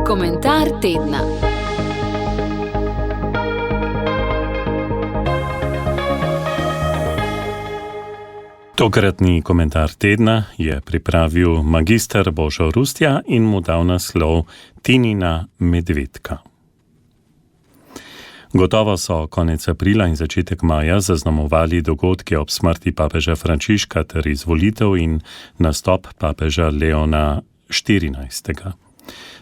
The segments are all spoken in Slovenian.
Komentar tedna. Tokratni komentar tedna je pripravil magister Božo Rustja in mu dal naslov Tinina medvedka. Gotovo so konec aprila in začetek maja zaznamovali dogodki ob smrti papeža Frančiška ter izvolitev in nastop papeža Leona XIV.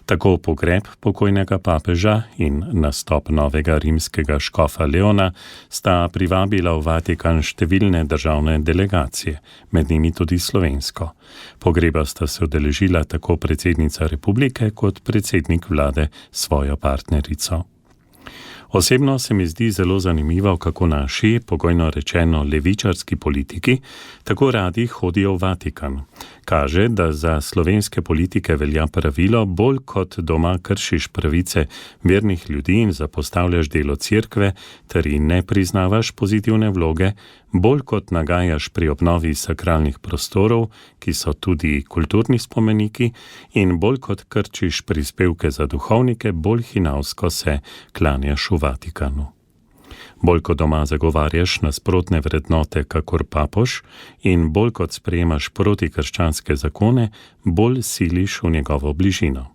Tako pogreb pokojnega papeža in nastop novega rimskega škofa Leona sta privabila v Vatikan številne državne delegacije, med njimi tudi slovensko. Pogreba sta se udeležila tako predsednica republike kot predsednik vlade s svojo partnerico. Osebno se mi zdi zelo zanimivo, kako naši, pogojno rečeno levičarski politiki, tako radi hodijo v Vatikan. Kaže, da za slovenske politike velja pravilo, bolj kot doma kršiš pravice vernih ljudi in zapostavljaš delo cerkve ter jim ne priznavaš pozitivne vloge, bolj kot nagajaš pri obnovi sakralnih prostorov, ki so tudi kulturni spomeniki, in bolj kot krčiš prispevke za duhovnike, bolj hinavsko se klanjaš v Vatikanu. Bolj kot doma zagovarjaš nasprotne vrednote kakor papež in bolj kot sprejemaš protikrščanske zakone, bolj siliš v njegovo bližino.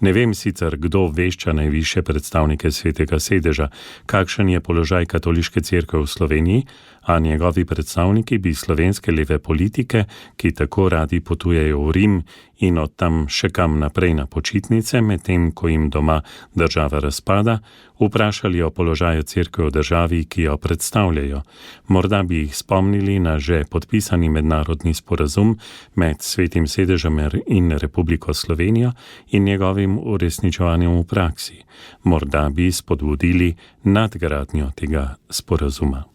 Ne vem sicer, kdo vešča najvišje predstavnike Svetega sedeža, kakšen je položaj katoliške cerkve v Sloveniji, a njegovi predstavniki bi slovenske leve politike, ki tako radi potujejo v Rim in od tam še kam naprej na počitnice, medtem ko jim doma država razpada, vprašali o položaju cerkve v državi, ki jo predstavljajo. Morda bi jih spomnili na že podpisani mednarodni sporazum med Svetim sedežem in Republiko Slovenijo in njegovim uresničevanjem v praksi. Morda bi spodbudili nadgradnjo tega sporazuma.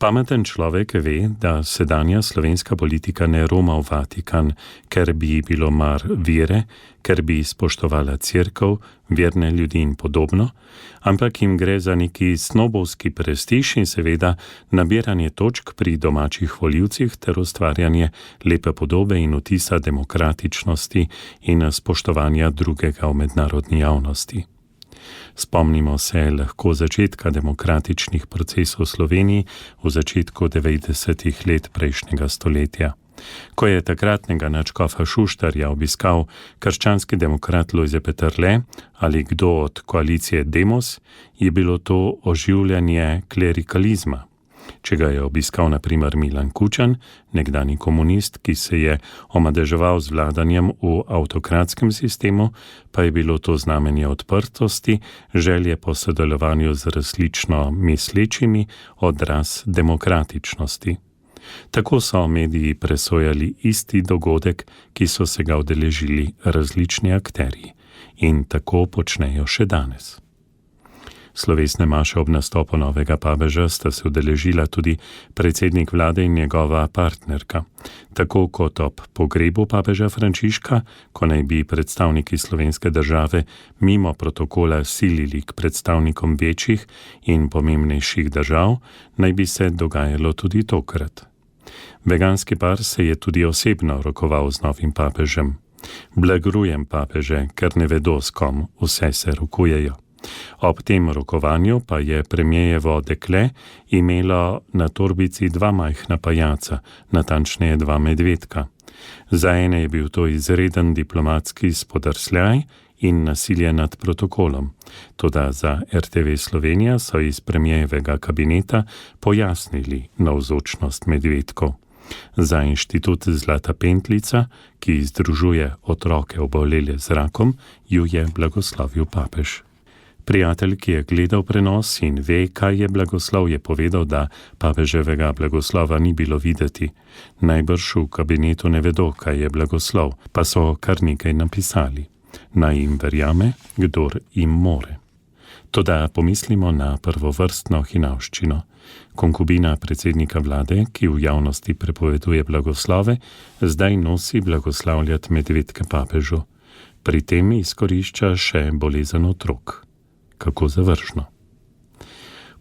Pameten človek ve, da sedanja slovenska politika ne roma v Vatikan, ker bi ji bilo mar vere, ker bi spoštovala cerkev, verne ljudi in podobno, ampak jim gre za neki snobovski prestiž in seveda nabiranje točk pri domačih volivcih ter ustvarjanje lepe podobe in vtisa demokratičnosti in spoštovanja drugega v mednarodni javnosti. Spomnimo se lahko začetka demokratičnih procesov v Sloveniji v začetku 90. let prejšnjega stoletja. Ko je takratnega nadškofa Šuštarja obiskal krščanski demokrat Lojze Peterle ali kdo od koalicije Demos, je bilo to oživljanje klerikalizma. Če ga je obiskal na primer Milan Kučan, nekdani komunist, ki se je omadeževal z vladanjem v avtokratskem sistemu, pa je bilo to znamenje odprtosti, želje po sodelovanju z različno mislečimi, odraz demokratičnosti. Tako so mediji presojali isti dogodek, ki so se ga udeležili različni akterji. In tako počnejo še danes. Slovesne maše ob nastopu novega papeža sta se udeležila tudi predsednik vlade in njegova partnerka. Tako kot ob pogrebu papeža Frančiška, ko naj bi predstavniki slovenske države mimo protokola silili k predstavnikom večjih in pomembnejših držav, naj bi se dogajalo tudi tokrat. Veganski par se je tudi osebno rokoval z novim papežem. Blagrujem papeže, ker ne vedo, s kom vse se rokujejo. Ob tem rokovanju pa je premierjevo dekle imelo na torbici dva majhna pajaca, natančneje dva medvedka. Za ene je bil to izreden diplomatski spodrsljaj in nasilje nad protokolom. Toda za RTV Slovenija so iz premierjevega kabineta pojasnili navzočnost medvedkov. Za inštitut Zlata pentljica, ki združuje otroke obolele z rakom, ju je blagoslovil papež. Prijatelj, ki je gledal prenos in ve, kaj je blagoslov, je povedal, da papeževega blagoslova ni bilo videti. Najbrž v kabinetu ne vedo, kaj je blagoslov, pa so kar nekaj napisali. Naj jim verjame, kdor jim more. Toda pomislimo na prvovrstno hinavščino. Konkubina predsednika vlade, ki v javnosti prepoveduje blagoslove, zdaj nosi blagoslavljati medvedke papežu. Pri tem izkorišča še bolezen otrok. Kako zavržno.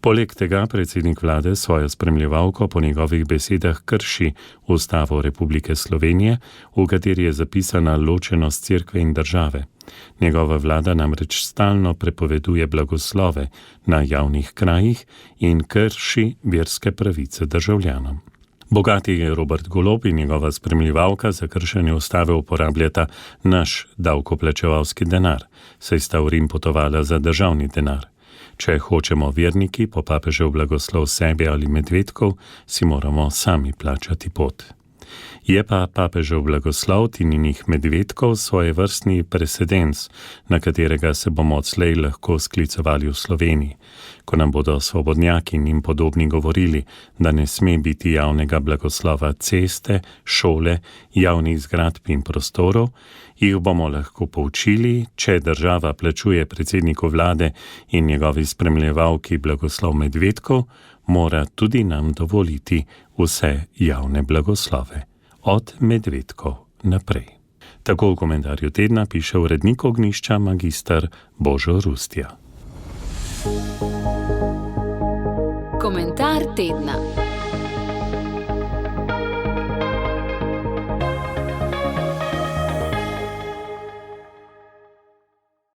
Poleg tega predsednik vlade svojo spremljevalko po njegovih besedah krši Ustavo Republike Slovenije, v kateri je zapisana ločenost cerkve in države. Njegova vlada namreč stalno prepoveduje blagoslove na javnih krajih in krši verske pravice državljanom. Bogati Robert Golob in njegova spremljevalka za kršenje ustave uporabljata naš davkoplačevalski denar, saj sta v Rim potovala za državni denar. Če hočemo verniki po papežev blagoslov sebi ali medvedkov, si moramo sami plačati pot. Je pa papežev blagoslov Tininih medvedkov svojevrstni precedens, na katerega se bomo odslej lahko sklicovali v Sloveniji. Ko nam bodo svobodnjaki in jim podobni govorili, da ne sme biti javnega blagoslova ceste, šole, javnih zgradb in prostorov, jih bomo lahko poučili, če država plačuje predsedniku vlade in njegovi spremljevalki blagoslov medvedkov, mora tudi nam dovoliti vse javne blagoslove. Od medvedkov naprej. Tako v komentarju tedna piše urednik Ognjišča magister Božo Rustja. Komentar tedna.